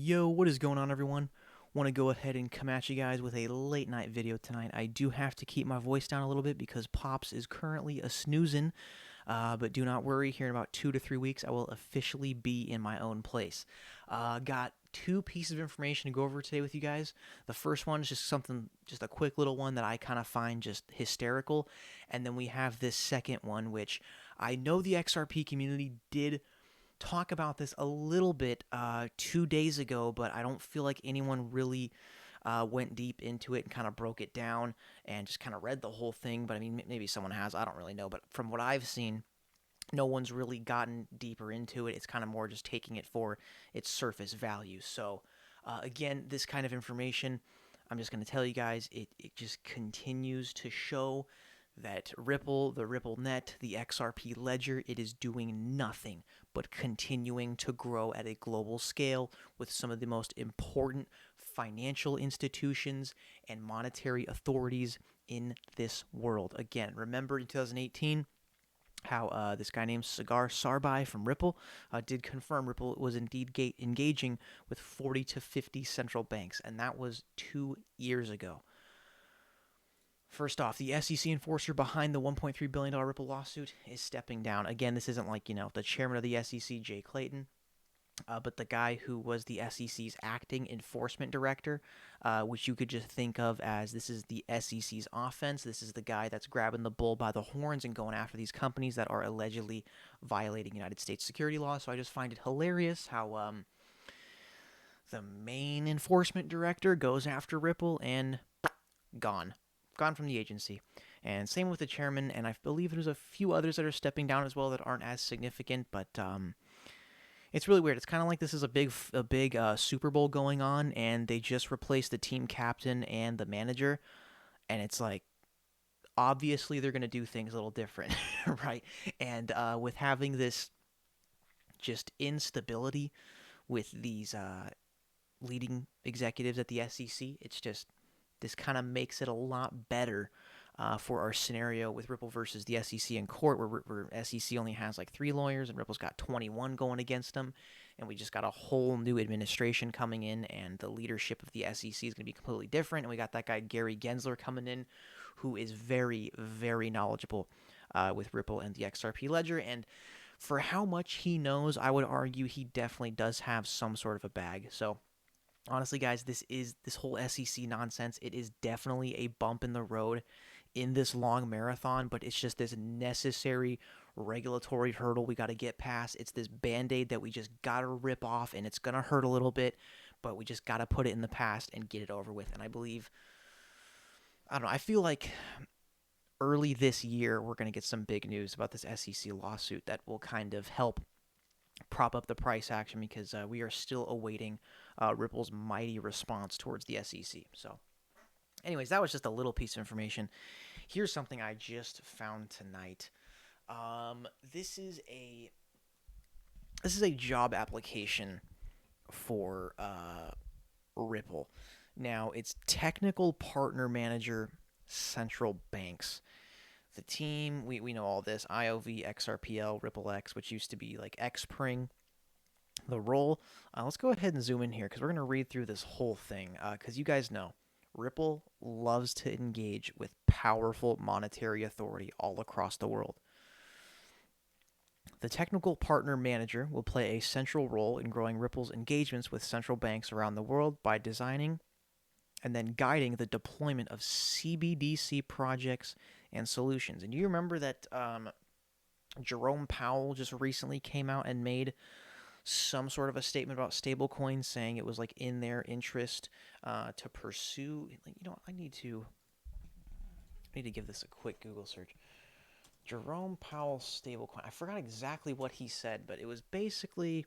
Yo, what is going on, everyone? Want to go ahead and come at you guys with a late night video tonight. I do have to keep my voice down a little bit because Pops is currently a snoozing, but do not worry, here in about 2 to 3 weeks, I will officially be in my own place. Got two pieces of information to go over today with you guys. The first one is just a quick little one that I kind of find just hysterical. And then we have this second one, which I know the XRP community did talk about this a little bit 2 days ago, but I don't feel like anyone really went deep into it and kind of broke it down and just kind of read the whole thing. But I mean, maybe someone has. I don't really know. But from what I've seen, no one's really gotten deeper into it. It's kind of more just taking it for its surface value. So, again, this kind of information, I'm just going to tell you guys, it just continues to show that Ripple, the Ripple Net, the XRP ledger, it is doing nothing but continuing to grow at a global scale with some of the most important financial institutions and monetary authorities in this world. Again, remember in 2018 how this guy named Sagar Sarbai from Ripple did confirm Ripple was indeed engaging with 40 to 50 central banks, and that was 2 years ago. First off, the SEC enforcer behind the $1.3 billion Ripple lawsuit is stepping down. Again, this isn't like, the chairman of the SEC, Jay Clayton, but the guy who was the SEC's acting enforcement director, which you could just think of as this is the SEC's offense. This is the guy that's grabbing the bull by the horns and going after these companies that are allegedly violating United States security laws. So I just find it hilarious how the main enforcement director goes after Ripple and gone from the agency. And same with the chairman, and I believe there's a few others that are stepping down as well that aren't as significant, but it's really weird. It's kind of like this is a big Super Bowl going on, and they just replaced the team captain and the manager, and it's like, obviously they're going to do things a little different, right? And with having this just instability with these leading executives at the SEC, it's just, this kind of makes it a lot better for our scenario with Ripple versus the SEC in court, where SEC only has like 3 lawyers and Ripple's got 21 going against them. And we just got a whole new administration coming in, and the leadership of the SEC is going to be completely different. And we got that guy Gary Gensler coming in, who is very, very knowledgeable with Ripple and the XRP ledger. And for how much he knows, I would argue he definitely does have some sort of a bag. So honestly, guys, this whole SEC nonsense, it is definitely a bump in the road in this long marathon, but it's just this necessary regulatory hurdle we got to get past. It's this Band-Aid that we just got to rip off, and it's going to hurt a little bit, but we just got to put it in the past and get it over with. And I don't know, I feel like early this year we're going to get some big news about this SEC lawsuit that will kind of help prop up the price action, because we are still awaiting Ripple's mighty response towards the SEC. So anyways, that was just a little piece of information. Here's something I just found tonight. This is a job application for Ripple. Now, it's technical partner manager, central banks. The team, we know all this: IOV, XRPL, Ripple X, which used to be like Xpring. The role, let's go ahead and zoom in here, because we're going to read through this whole thing, because you guys know Ripple loves to engage with powerful monetary authority all across the world. The technical partner manager will play a central role in growing Ripple's engagements with central banks around the world by designing and then guiding the deployment of CBDC projects and solutions. And do you remember that Jerome Powell just recently came out and made some sort of a statement about stablecoins, saying it was like in their interest to pursue. I need to give this a quick Google search. Jerome Powell stablecoin. I forgot exactly what he said, but it was basically,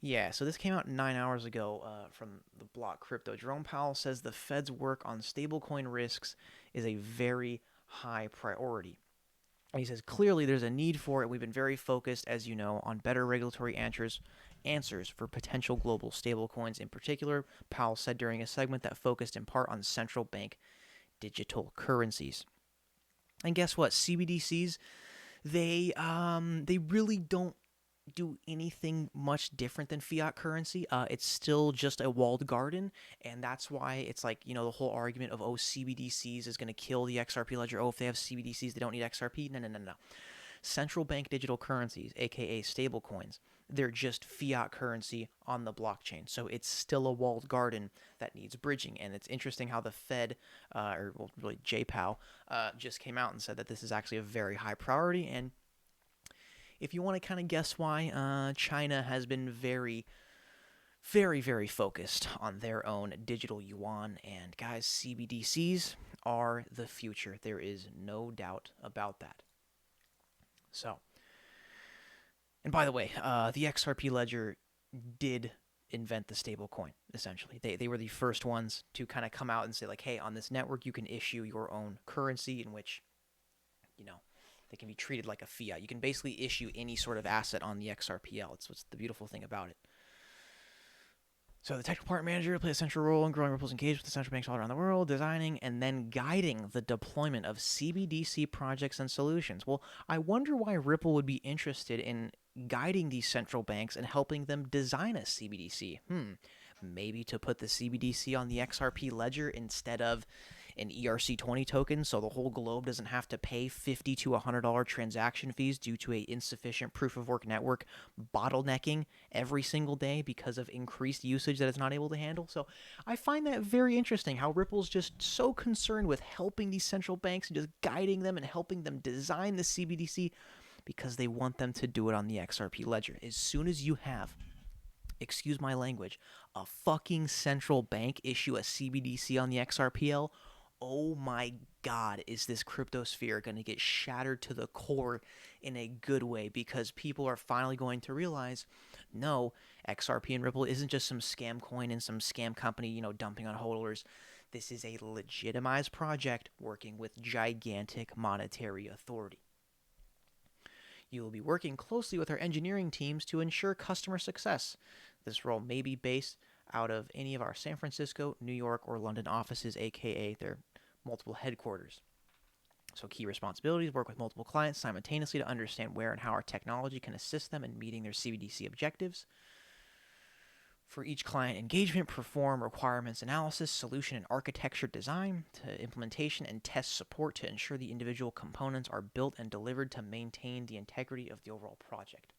yeah. So this came out 9 hours ago from the Block Crypto. Jerome Powell says the Fed's work on stablecoin risks is a very high priority. And he says, clearly there's a need for it. We've been very focused, as you know, on better regulatory answers for potential global stablecoins. In particular, Powell said during a segment that focused in part on central bank digital currencies. And guess what? CBDCs, they really don't do anything much different than fiat currency. It's still just a walled garden, and that's why it's like, the whole argument of, oh, CBDCs is going to kill the XRP ledger. Oh, if they have CBDCs, they don't need XRP. No, no, no, no. Central bank digital currencies, aka stablecoins, they're just fiat currency on the blockchain. So it's still a walled garden that needs bridging. And it's interesting how the Fed, or well, really J-Pow, just came out and said that this is actually a very high priority. And if you want to kind of guess why, China has been very, very, very focused on their own digital yuan. And guys, CBDCs are the future. There is no doubt about that. So, and by the way, the XRP ledger did invent the stable coin, essentially. They were the first ones to kind of come out and say, like, hey, on this network, you can issue your own currency in which, they can be treated like a fiat. You can basically issue any sort of asset on the XRPL. It's what's the beautiful thing about it. So the technical partner manager plays a central role in growing Ripple's engagement with central banks all around the world, designing and then guiding the deployment of CBDC projects and solutions. Well, I wonder why Ripple would be interested in guiding these central banks and helping them design a CBDC. Maybe to put the CBDC on the XRP ledger instead of an ERC20 token, so the whole globe doesn't have to pay $50 to $100 transaction fees due to a insufficient proof-of-work network bottlenecking every single day because of increased usage that it's not able to handle. So I find that very interesting, how Ripple's just so concerned with helping these central banks and just guiding them and helping them design the CBDC because they want them to do it on the XRP ledger. As soon as you have, excuse my language, a fucking central bank issue a CBDC on the XRPL, oh my god, is this cryptosphere going to get shattered to the core in a good way, because people are finally going to realize, no, XRP and Ripple isn't just some scam coin and some scam company, dumping on hodlers. This is a legitimized project working with gigantic monetary authority. You will be working closely with our engineering teams to ensure customer success. This role may be based out of any of our San Francisco, New York, or London offices, aka their multiple headquarters. So key responsibilities: work with multiple clients simultaneously to understand where and how our technology can assist them in meeting their CBDC objectives. For each client engagement, perform requirements analysis, solution and architecture design, to implementation and test support to ensure the individual components are built and delivered to maintain the integrity of the overall project.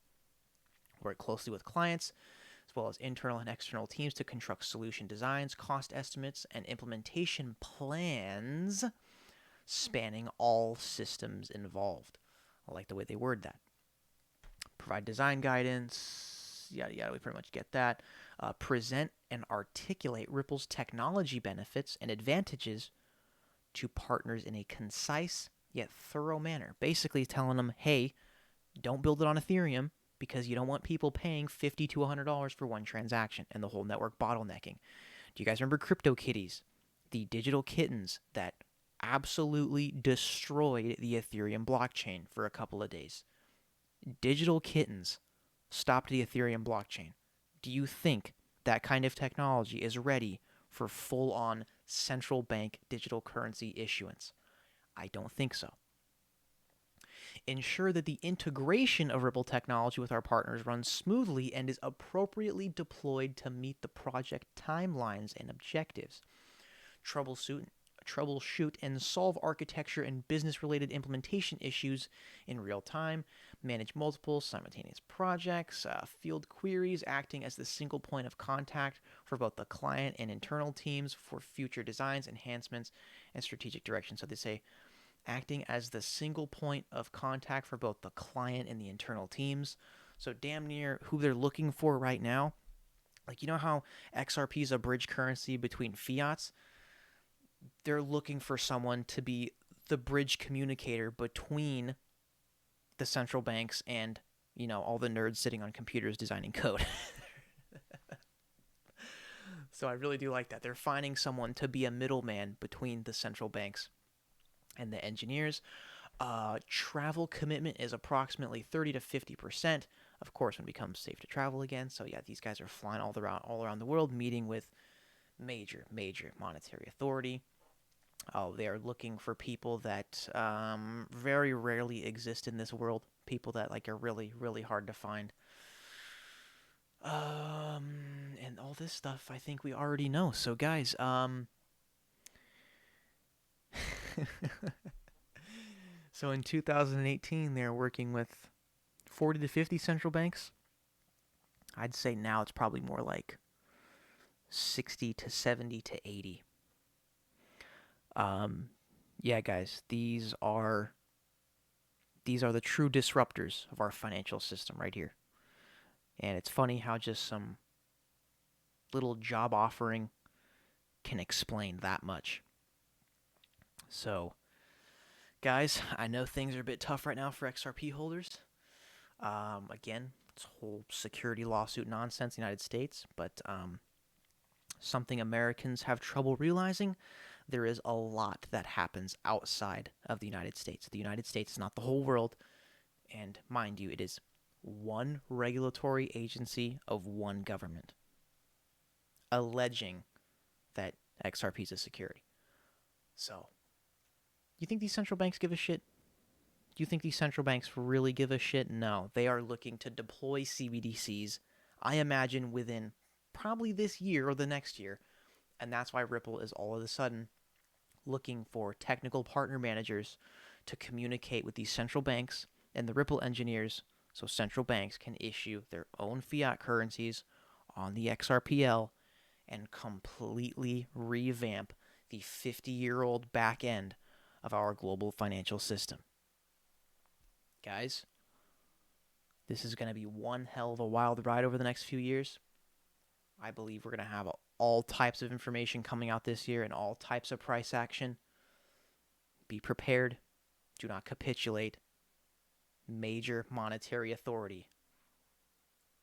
Work closely with clients, as well as internal and external teams, to construct solution designs, cost estimates, and implementation plans spanning all systems involved. I like the way they word that. Provide design guidance, yada yada, we pretty much get that. Present and articulate Ripple's technology benefits and advantages to partners in a concise yet thorough manner. Basically telling them, hey, don't build it on Ethereum, because you don't want people paying $50 to $100 for one transaction and the whole network bottlenecking. Do you guys remember CryptoKitties? The digital kittens that absolutely destroyed the Ethereum blockchain for a couple of days. Digital kittens stopped the Ethereum blockchain. Do you think that kind of technology is ready for full-on central bank digital currency issuance? I don't think so. Ensure that the integration of Ripple technology with our partners runs smoothly and is appropriately deployed to meet the project timelines and objectives. Troubleshoot and solve architecture and business-related implementation issues in real time. Manage multiple simultaneous projects. Field queries, acting as the single point of contact for both the client and internal teams for future designs, enhancements, and strategic direction. So they say, acting as the single point of contact for both the client and the internal teams. So damn near who they're looking for right now. Like, how XRP is a bridge currency between fiats? They're looking for someone to be the bridge communicator between the central banks and, all the nerds sitting on computers designing code. So I really do like that. They're finding someone to be a middleman between the central banks and the engineers. Travel commitment is approximately 30 to 50%, of course, when it becomes safe to travel again. So yeah, these guys are flying all around the world, meeting with major monetary authority. They are looking for people that very rarely exist in this world, people that are really hard to find. And all this stuff I think we already know. So guys, so in 2018 they're working with 40 to 50 central banks. I'd say now it's probably more like 60 to 70 to 80. Um, yeah, guys, these are the true disruptors of our financial system right here. And it's funny how just some little job offering can explain that much. So, guys, I know things are a bit tough right now for XRP holders. Again, it's whole security lawsuit nonsense in the United States, but something Americans have trouble realizing, there is a lot that happens outside of the United States. The United States is not the whole world, and mind you, it is one regulatory agency of one government alleging that XRP is a security. So, you think these central banks give a shit? Do you think these central banks really give a shit? No. They are looking to deploy CBDCs, I imagine, within probably this year or the next year. And that's why Ripple is all of a sudden looking for technical partner managers to communicate with these central banks and the Ripple engineers so central banks can issue their own fiat currencies on the XRPL and completely revamp the 50-year-old back end of our global financial system. Guys, this is going to be one hell of a wild ride over the next few years. I believe we're going to have all types of information coming out this year and all types of price action. Be prepared. Do not capitulate. Major monetary authority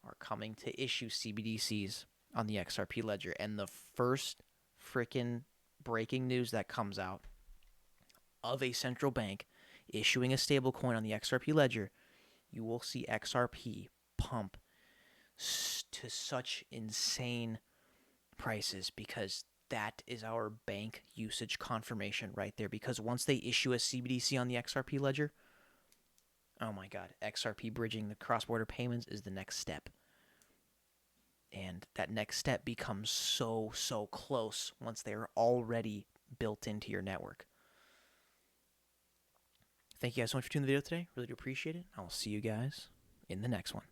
are coming to issue CBDCs on the XRP ledger. And the first freaking breaking news that comes out of a central bank issuing a stablecoin on the XRP ledger, you will see XRP pump to such insane prices because that is our bank usage confirmation right there. Because once they issue a CBDC on the XRP ledger, oh my God, XRP bridging the cross-border payments is the next step. And that next step becomes so close once they are already built into your network. Thank you guys so much for tuning in the video today. Really do appreciate it. I will see you guys in the next one.